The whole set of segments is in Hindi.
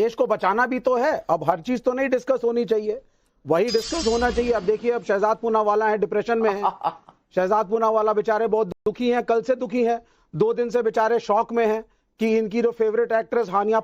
देश को बचाना भी तो है। अब हर चीज तो नहीं डिस्कस होनी चाहिए, वही डिस्कस होना चाहिए। अब देखिए, अब शहजाद पूनावाला है, डिप्रेशन में है। शहजाद पूनावाला बेचारे बहुत दुखी हैं, कल से दुखी हैं, 2 दिन से बेचारे शॉक में हैं कि इनकी जो फेवरेट एक्ट्रेस हानिया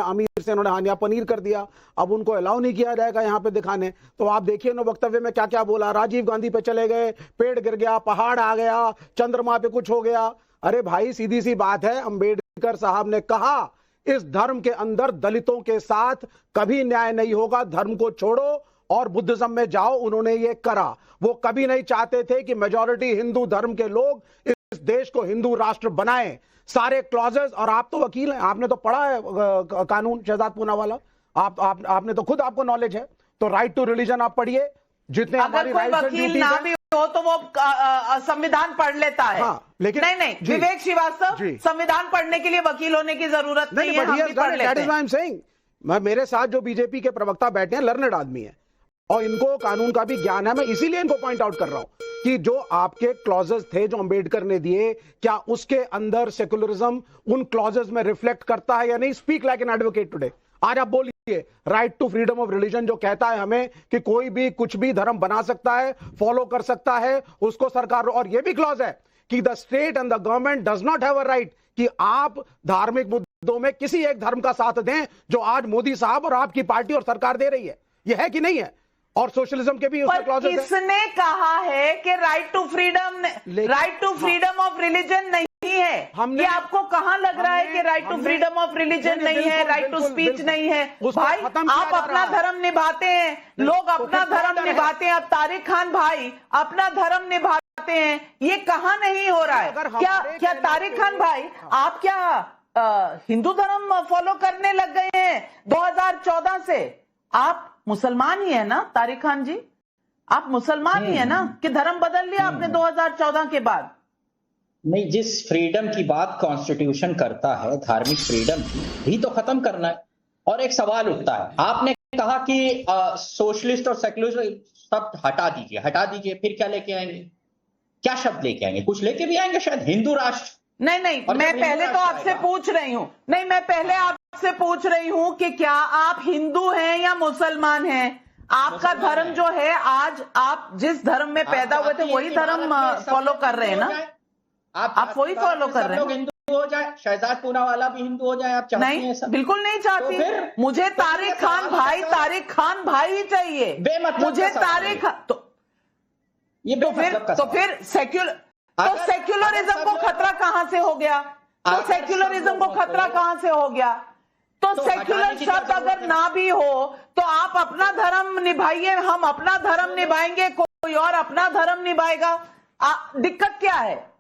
आमिर से इन्होंने हानिया पनीर कर दिया, अब उनको अलाउ नहीं किया जाएगा यहाँ पे दिखाने। तो आप देखिए ना वक्तव्य में क्या क्या बोला, राजीव गांधी पे चले गए, पेड़ गिर गया, पहाड़ आ गया, चंद्रमा पे कुछ हो गया। अरे भाई सीधी सी बात है, अंबेडकर साहब ने कहा इस धर्म के अंदर दलितों के साथ कभी न्याय नहीं होगा, धर्म को छोड़ो और बुद्धिज्म में जाओ। उन्होंने ये करा। वो कभी नहीं चाहते थे कि मेजॉरिटी हिंदू धर्म के लोग इस देश को हिंदू राष्ट्र बनाएं। सारे क्लॉजेस, और आप तो वकील हैं, आपने तो पढ़ा है कानून, शहजाद पूनावाला, आपने तो खुद, आपको नॉलेज है। तो राइट टू रिलीजन आप पढ़िए, जितने हमारी राइट्स एंड ड्यूटीज हैं। हो तो वो संविधान पढ़ लेता है। हाँ, लेकिन नहीं विवेक श्रीवास्तव, संविधान पढ़ने के लिए वकील होने की जरूरत नहीं है, हम भी पढ़ लेते हैं। मेरे साथ जो बीजेपी के प्रवक्ता बैठे हैं लर्नेड आदमी है और इनको कानून का भी ज्ञान है। मैं इसीलिए इनको पॉइंट आउट कर रहा हूं कि जो आपके क्लॉजेस थे जो अंबेडकर ने दिए, क्या उसके अंदर सेकुलरिज्म उन क्लॉजेस में रिफ्लेक्ट करता है या नहीं? Speak like an advocate today. आज आप बोलिए, right to freedom of religion जो कहता है हमें कि कोई भी कुछ भी धर्म बना सकता है, फॉलो कर सकता है, उसको सरकार, और ये भी क्लॉज है कि the state and the government does not have a right कि आप धार्मिक मुद्दों में किसी एक धर्म का साथ दें, जो आज मोदी साहब और आपकी पार्टी और सरकार दे रही है। यह है कि नहीं है? और सोशलिज्म के भी उसमें क्लॉजेस हैं। किसने कहा है कि right to freedom of religion नहीं है? ये आपको कहां लग रहा है कि right to freedom of religion नहीं है, राइट टू स्पीच नहीं है? भाई आप अपना धर्म निभाते हैं, लोग अपना धर्म निभाते हैं। अब तारिक खान भाई अपना धर्म निभाते हैं, ये कहां नहीं हो रहा है? क्या तारिक खान भाई आप क्या हिंदू धर्म फॉलो करने लग गए हैं 2014 से? आप मुसलमान ही है ना तारिक खान जी? आप मुसलमान ही है ना कि धर्म बदल लिया आपने 2014 के बाद? नहीं, जिस फ्रीडम की बात कॉन्स्टिट्यूशन करता है, धार्मिक फ्रीडम भी तो खत्म करना है। और एक सवाल उठता है, आपने कहा कि सोशलिस्ट और सेक्युलरिस्ट सब हटा दीजिए, फिर क्या लेके आएंगे? क्या शब्द लेके आएंगे? कुछ लेके भी आएंगे शायद, हिंदू राष्ट्र। नहीं, मैं पहले तो आपसे पूछ रही हूं, मैं पहले आपसे पूछ रही हूं कि क्या आप हिंदू हैं या मुसलमान हैं? आपका धर्म जो है, आज आप जिस धर्म में पैदा हुए थे वही धर्म फॉलो कर रहे हैं ना? आप वही फॉलो कर रहे हैं। हिंदू हो जाए, शहजाद पूनावाला भी हिंदू हो जाए, आप चाहती हैं? नहीं, बिल्कुल नहीं चाहती। तो मुझे तारिक खान भाई ही चाहिए, मुझे तारिक। तो फिर सेक्युलरिज्म को खतरा कहां से हो गया? तो सेक्युलर शब्द अगर ना भी हो तो आप अपना धर्म निभाइए, हम अपना धर्म निभाएंगे, कोई और अपना धर्म निभाएगा। दिक्कत क्या है?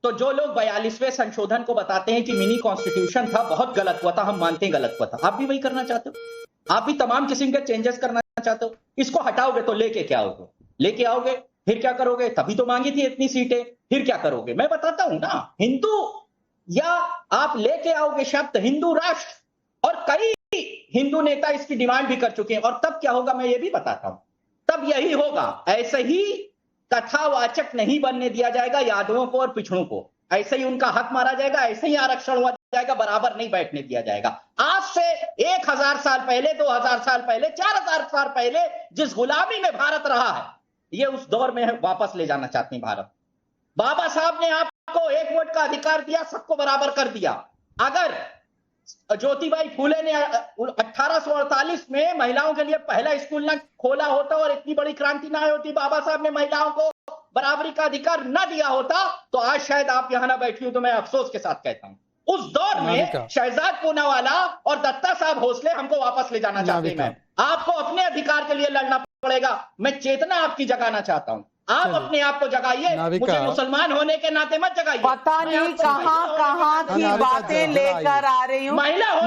तो जो लोग 42वें संशोधन को बताते हैं कि मिनी कॉन्स्टिट्यूशन था, बहुत गलत हुआ था, हम मानते हैं गलत हुआ था। आप भी वही करना चाहते हो? आप भी तमाम किस्म के चेंजेस करना चाहते हो? इसको हटाओगे तो लेके क्या आओगे? फिर क्या करोगे? तभी तो मांगी थी इतनी सीटें, फिर क्या करोगे? मैं बताता हूं ना, हिंदू, या आप लेके आओगे शब्द हिंदू राष्ट्र, और कई हिंदू नेता इसकी डिमांड भी कर चुके हैं। और तब क्या होगा मैं ये भी बताता हूं, तब यही होगा, ऐसे ही कथावाचक नहीं बनने दिया जाएगा यादवों को और पिछड़ों को, ऐसे ही उनका हक मारा जाएगा, ऐसे ही आरक्षण हुआ जाएगा, बराबर नहीं बैठने दिया जाएगा। आज से 1000 साल पहले, 2000 साल पहले, 4000 साल पहले जिस गुलामी में भारत रहा है, ये उस दौर में वापस ले जाना चाहते हैं भारत। बाबा साहब ने आपको 1 वोट का अधिकार दिया, सबको बराबर कर दिया। अगर ज्योतिबाई फूले ने 1848 में महिलाओं के लिए पहला स्कूल ना खोला होता और इतनी बड़ी क्रांति ना आई होती, बाबा साहब ने महिलाओं को बराबरी का अधिकार ना दिया होता, तो आज शायद आप यहां ना बैठी हो। तो मैं अफसोस के साथ कहता हूं, उस दौर में शहजाद पूनावाला और दत्ता साहब भोसले हमको वापस ले जाना चाहते हैं। आपको अपने अधिकार के लिए लड़ना पड़ेगा। मैं चेतना आपकी जगाना चाहता हूं, आप अपने आप को जगाइए, मुझे मुसलमान होने के नाते मत जगाइए। पता नहीं कहां की बातें लेकर आ रही हूँ।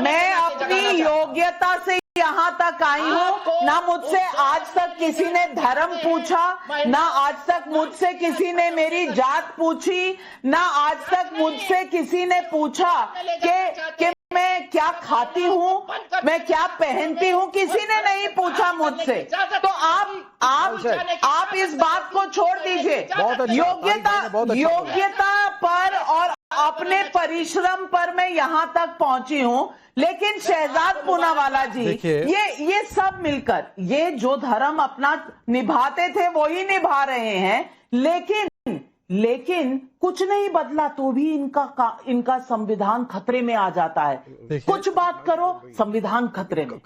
मैं अपनी योग्यता से यहाँ तक आई हूँ। ना मुझसे आज तक किसी ने धर्म पूछा, ना आज तक मुझसे किसी ने मेरी जात पूछी, ना आज तक मुझसे किसी ने पूछा कि मैं क्या खाती हूँ, मैं क्या पहनती हूँ, किसी ने नहीं पूछा मुझसे। तो आप इस बात को छोड़ दीजिए। योग्यता पर और अपने परिश्रम पर मैं यहाँ तक पहुंची हूँ, लेकिन शहजाद पूनावाला जी, ये सब मिलकर ये जो धर्म अपना निभाते थे वो ही निभा रहे हैं, लेकिन कुछ नहीं बदला तो भी इनका संविधान खतरे में आ जाता है। कुछ बात करो, संविधान खतरे में।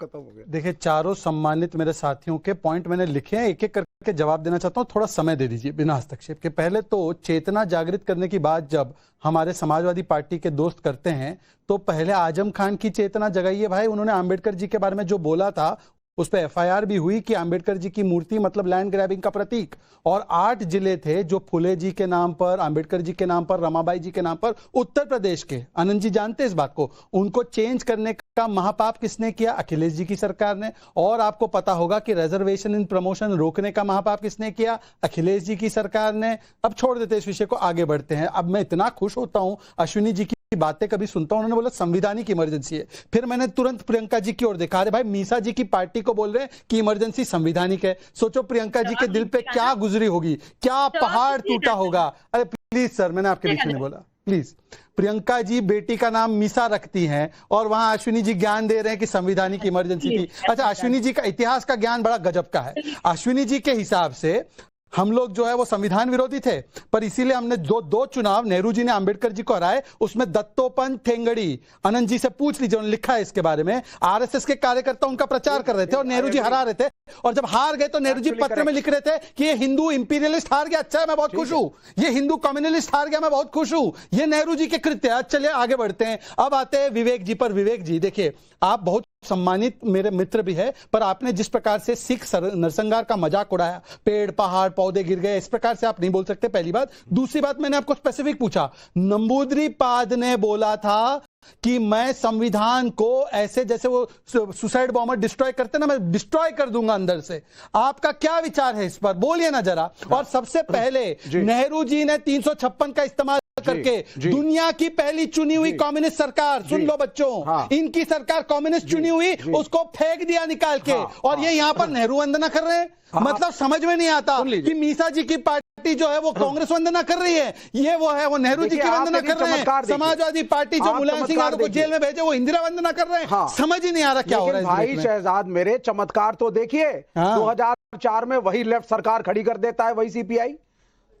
देखिए, चारों सम्मानित मेरे साथियों के पॉइंट मैंने लिखे हैं, एक एक करके जवाब देना चाहता हूं। थोड़ा समय दे दीजिए बिना हस्तक्षेप के। पहले तो चेतना जागृत करने की बात जब हमारे समाजवादी पार्टी के दोस्त करते हैं तो पहले आजम खान की चेतना जगाइए भाई। उन्होंने आंबेडकर जी के बारे में जो बोला था उस पर एफआईआर भी हुई कि आंबेडकर जी की मूर्ति मतलब लैंड ग्रैबिंग का प्रतीक, और 8 जिले थे जो फुले जी के नाम पर, आंबेडकर जी के नाम पर, रमाबाई जी के नाम पर, उत्तर प्रदेश के, आनंद जी जानते हैं इस बात को, उनको चेंज करने का महापाप किसने किया? अखिलेश जी की सरकार ने। और आपको पता होगा कि रिजर्वेशन इन प्रमोशन रोकने का महापाप किसने किया? अखिलेश जी की सरकार ने। अब छोड़ देते इस विषय को, आगे बढ़ते हैं। अब मैं इतना खुश होता हूं अश्विनी जी की बातें कभी सुनता हूं, उन्होंने बोला संविधानिक इमरजेंसी है, फिर मैंने तुरंत प्रियंका जी की ओर देखा, अरे भाई मीसा जी की पार्टी को बोल रहे हैं कि इमरजेंसी संविधानिक है। सोचो प्रियंका जी के दिल पे क्या गुजरी होगी, क्या पहाड़ टूटा होगा। अरे प्लीज सर, मैंने आपके बीच में बोला, प्लीज। प्रियंका जी बेटी का नाम मीसा रखती हैं और वहां अश्विनी जी ज्ञान दे रहे हैं कि संविधानिक इमरजेंसी थी। अच्छा, अश्विनी जी का इतिहास का ज्ञान बड़ा गजब का है। अश्विनी जी के हिसाब से हम लोग जो है वो संविधान विरोधी थे, पर इसीलिए हमने दो चुनाव, नेहरू जी ने अंबेडकर जी को हराए, उसमें दत्तोपंत ठेंगड़ी, आनंद जी से पूछ लीजिए, उन्होंने लिखा है इसके बारे में। आरएसएस के कार्यकर्ता उनका प्रचार कर रहे थे और नेहरू जी हरा रहे थे, और जब हार गए तो नेहरू जी पत्र में लिख रहे थे कि ये हिंदू इंपीरियलिस्ट हार गया, अच्छा है मैं बहुत खुश हूं, ये हिंदू कम्युनलिस्ट हार गया मैं बहुत खुश हूं, ये नेहरू जी के कृत्य। चलिए आगे बढ़ते हैं। अब आते हैं विवेक जी पर। विवेक जी देखिए, आप बहुत सम्मानित मेरे मित्र भी है, पर आपने जिस प्रकार से सिख नरसंहार का मजाक उड़ाया, पेड़ पहाड़ पौधे गिर गए, इस प्रकार से आप नहीं बोल सकते, पहली बात। दूसरी बात, मैंने आपको स्पेसिफिक पूछा, नंबूदरी पाद ने बोला था कि मैं संविधान को ऐसे जैसे वो सुसाइड बॉम्बर डिस्ट्रॉय करते ना, मैं डिस्ट्रॉय कर दूंगा अंदर से। आपका क्या विचार है इस पर, बोलिए ना जरा। और सबसे पहले नेहरू जी ने 356 का इस्तेमाल करके दुनिया की पहली चुनी हुई कम्युनिस्ट सरकार, सुन लो बच्चों, इनकी सरकार कम्युनिस्ट चुनी हुई, उसको फेंक दिया निकाल के, और ये यहाँ पर नेहरू वंदना कर रहे हैं। मतलब समझ में नहीं आता कि मीसा जी की पार्टी जो है वो कांग्रेस वंदना कर रही है, ये वो है वो नेहरू जी की वंदना कर रहे हैं। समाजवादी पार्टी जो मुलायम सिंह यादव को जेल में भेजे वो इंदिरा वंदना कर रहे हैं। समझ ही नहीं आ रहा क्या हो रहा है भाई शहजाद मेरे। चमत्कार तो देखिए, 2004 में वही लेफ्ट सरकार खड़ी कर देता है, वही सीपीआई।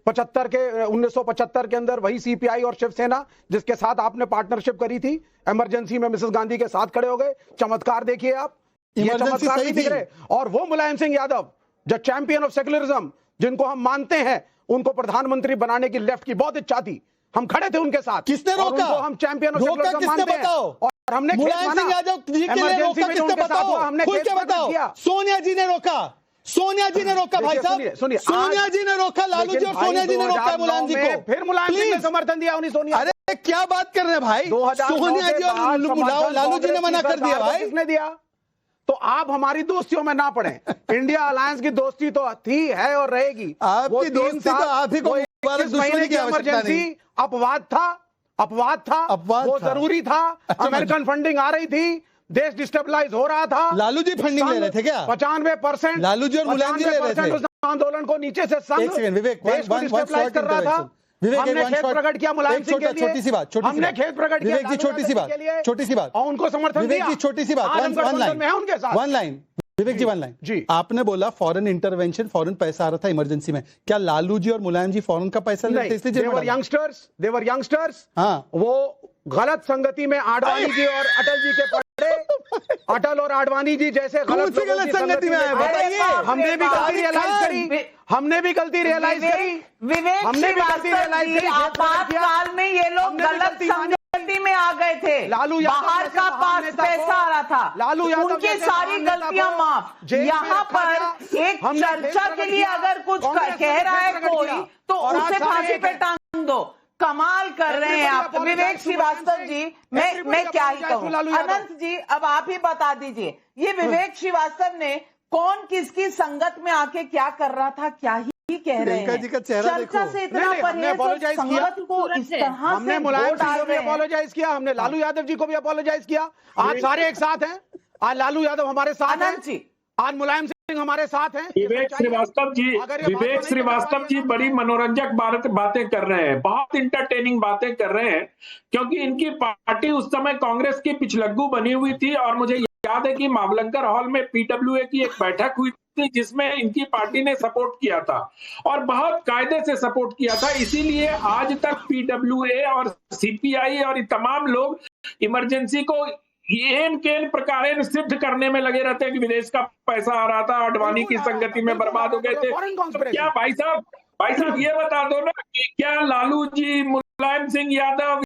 1975 के अंदर वही सीपीआई और शिवसेना जिसके साथ आपने पार्टनरशिप करी थी इमरजेंसी में, मिसेस गांधी के साथ खड़े हो गए। चमत्कार देखिए आप, ये चमत्कार नहीं दिख रहे। और वो मुलायम सिंह यादव जो चैंपियन ऑफ सेकुलरिज्म, जिनको हम मानते हैं, उनको प्रधानमंत्री बनाने की लेफ्ट की बहुत इच्छा थी, हम खड़े थे उनके साथ। किसने रोका? हम चैंपियन ऑफ सेकुलरिज्म मानते हैं, और हमने मुलायम सिंह यादव जी के लिए रोका, किसने बताओ, हमने सोनिया जी ने रोका, सोनिया जी ने रोका भाई साहब, सोनिया जी ने रोका, लालू जी और सोनिया जी ने रोका मुलायम जी को। फिर मुलायम सिंह ने समर्थन दिया उन्हीं सोनिया। अरे क्या बात कर रहे हैं भाई, सोनिया जी और लालू जी ने मना कर दिया भाई। किसने दिया? तो आप हमारी दोस्तियों में ना पड़े। इंडिया अलायंस की दोस्ती तो थी, है और रहेगी। आपकी दोस्ती तो आप ही को महीने की इमरजेंसी अपवाद था, वो जरूरी था। अमेरिकन फंडिंग आ रही थी, देश डिस्टेबलाइज हो रहा था। लालू जी फंडिंग ले रहे थे क्या? 95% लालू जी और मुलायम जी ले रहे थे। उस आंदोलन को नीचे से संघ विवेक देश को डिस्टेबलाइज कर रहा था। हमने खेद प्रकट किया मुलायम सिंह के लिए, छोटी सी बात, हमने खेद प्रकट किया विवेक जी, छोटी सी बात, और उनको समर्थन दिया। विवेक जी छोटी सी बात, वन लाइन विवेक जी, वन लाइन जी। आपने बोला फॉरेन इंटरवेंशन, फॉरेन पैसा आ रहा था इमरजेंसी में, क्या लालू जी और मुलायम जी फॉरेन का पैसा लेते थे? देवर यंगस्टर्स। हाँ, वो गलत संगति में आडवाणी जी और अटल जी के पड़े। अटल और आडवाणी जी जैसे गलत संगति में आए, बताइए। हमने भी गलती रियलाइज करी, आपातकाल में ये लोग गलत संगति में आ गए थे। लालू बाहर का पास पैसा आ रहा था, लालू उनकी सारी गलतियां माफ। यहाँ पर एक चर्चा के लिए अगर कुछ कह रहा है कोई, तो उसे फांसी पे टांग दो। कमाल कर रहे हैं आप विवेक श्रीवास्तव जी। मैं क्या ही कहूँ। अनंत जी, अब आप ही बता दीजिए, ये विवेक श्रीवास्तव ने कौन किसकी संगत में आके क्या कर रहा था, क्या ही कह रहे हैं। चर्चा से इतना परहेज, संगत को इस तरह हमने मुलायम सिंह को भी अपोलोजाइज किया, हमने लालू यादव जी को भी अपोलोजाइज किया। आज सारे एक साथ हैं, आज लालू यादव हमारे साथ हैं, आज मुलायम सिंह सिंह हमारे साथ हैं। विवेक श्रीवास्तव जी बड़ी मनोरंजक बातें कर रहे हैं, बहुत इंटरटेनिंग बातें कर रहे हैं, क्योंकि इनकी पार्टी उस समय कांग्रेस की पिछलग्गू बनी हुई थी। और मुझे याद है कि मावलंकर हॉल में पीडब्ल्यूए की एक बैठक हुई थी जिसमें इनकी पार्टी ने सपोर्ट किया था और बहुत कायदे से सपोर्ट किया था। इसीलिए आज तक पीडब्ल्यूए और सीपीआई और तमाम लोग इमरजेंसी को एन प्रकार सिद्ध करने में लगे रहते हैं कि विदेश का पैसा आ रहा था, अडवाणी की संगति में बर्बाद हो गए थे। तो क्या भाई साहब ये बता दो ना कि क्या लालू जी, मुलायम सिंह यादव